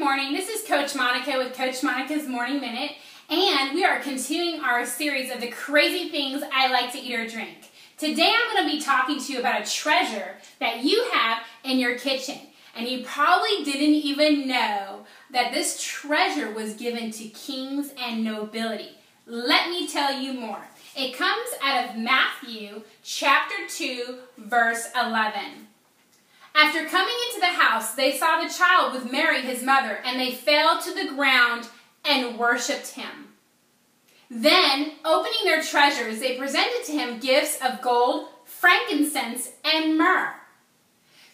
morning. This is Coach Monica with Coach Monica's Morning Minute, and we are continuing our series of the crazy things I like to eat or drink. Today I'm going to be talking to you about a treasure that you have in your kitchen, and you probably didn't even know that this treasure was given to kings and nobility. Let me tell you more. It comes out of Matthew chapter 2, verse 11. After coming into the house, they saw the child with Mary, his mother, and they fell to the ground and worshipped him. Then, opening their treasures, they presented to him gifts of gold, frankincense, and myrrh.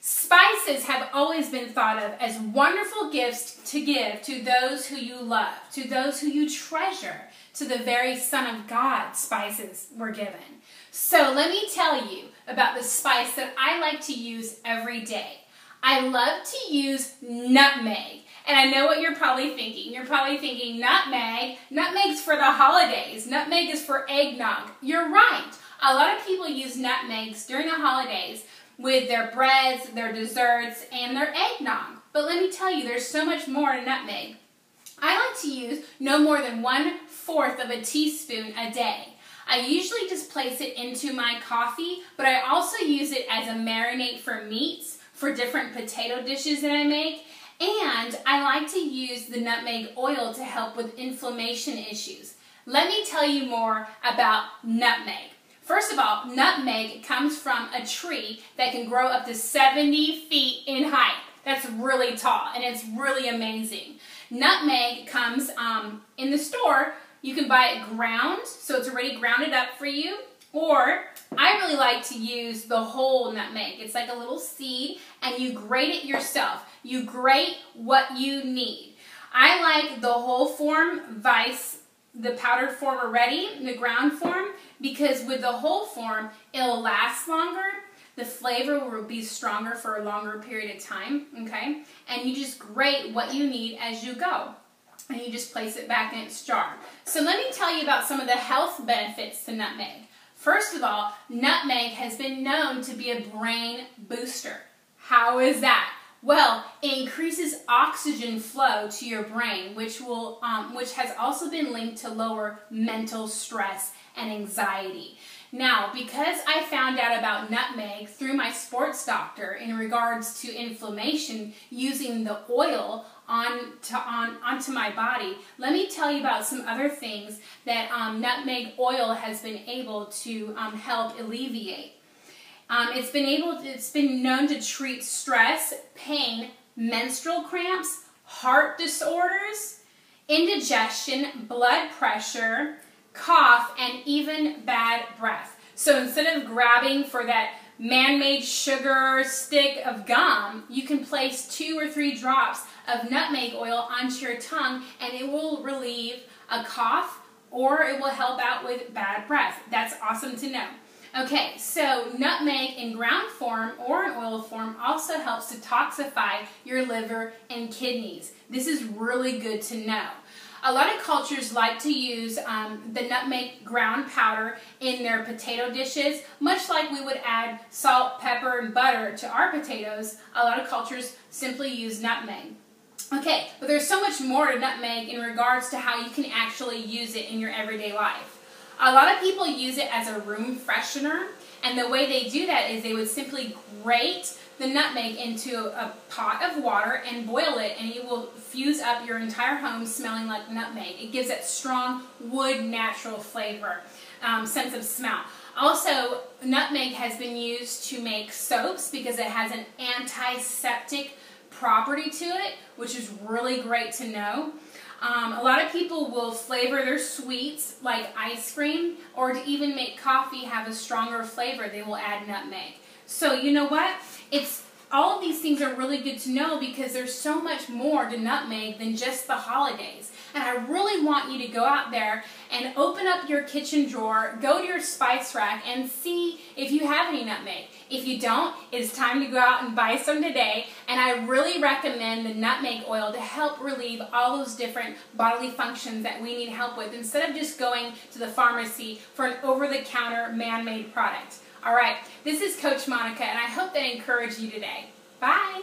Spices have always been thought of as wonderful gifts to give to those who you love, to those who you treasure. To the very Son of God, spices were given. So let me tell you about the spice that I like to use every day. I love to use nutmeg. And I know what you're probably thinking. You're probably thinking, nutmeg? Nutmeg's for the holidays. Nutmeg is for eggnog. You're right. A lot of people use nutmegs during the holidays with their breads, their desserts, and their eggnog. But let me tell you, there's so much more to nutmeg. I like to use no more than 1/4 of a teaspoon a day. I usually just place it into my coffee, but I also use it as a marinade for meats, for different potato dishes that I make, and I like to use the nutmeg oil to help with inflammation issues. Let me tell you more about nutmeg. First of all, nutmeg comes from a tree that can grow up to 70 feet in height. That's really tall, and it's really amazing. Nutmeg comes in the store. You can buy it ground, so it's already grounded up for you. Or, I really like to use the whole nutmeg. It's like a little seed, and you grate it yourself. You grate what you need. I like the whole form vice the powdered form already, the ground form, because with the whole form, it'll last longer. The flavor will be stronger for a longer period of time, okay? And you just grate what you need as you go. And you just place it back in its jar. So let me tell you about some of the health benefits to nutmeg. First of all, nutmeg has been known to be a brain booster. How is that? Well, it increases oxygen flow to your brain, which has also been linked to lower mental stress and anxiety. Now, because I found out about nutmeg through my sports doctor in regards to inflammation using the oil onto my body, let me tell you about some other things that nutmeg oil has been able to help alleviate. It's been known to treat stress, pain, menstrual cramps, heart disorders, indigestion, blood pressure, cough, and even bad breath. So instead of grabbing for that man-made sugar stick of gum, you can place 2 or 3 drops of nutmeg oil onto your tongue, and it will relieve a cough, or it will help out with bad breath. That's awesome to know. Okay, so nutmeg in ground form or in oil form also helps to detoxify your liver and kidneys. This is really good to know. A lot of cultures like to use the nutmeg ground powder in their potato dishes, much like we would add salt, pepper, and butter to our potatoes. A lot of cultures simply use nutmeg. Okay, but there's so much more to nutmeg in regards to how you can actually use it in your everyday life. A lot of people use it as a room freshener, and the way they do that is they would simply grate the nutmeg into a pot of water and boil it, and it will fuse up your entire home smelling like nutmeg. It gives that strong wood natural flavor, sense of smell. Also, nutmeg has been used to make soaps because it has an antiseptic property to it, which is really great to know. A lot of people will flavor their sweets like ice cream, or to even make coffee have a stronger flavor, they will add nutmeg. So you know what? All of these things are really good to know because there's so much more to nutmeg than just the holidays. And I really want you to go out there and open up your kitchen drawer, go to your spice rack, and see if you have any nutmeg. If you don't, it's time to go out and buy some today. And I really recommend the nutmeg oil to help relieve all those different bodily functions that we need help with, instead of just going to the pharmacy for an over-the-counter man-made product. All right, this is Coach Monica, and I hope that encouraged you today. Bye.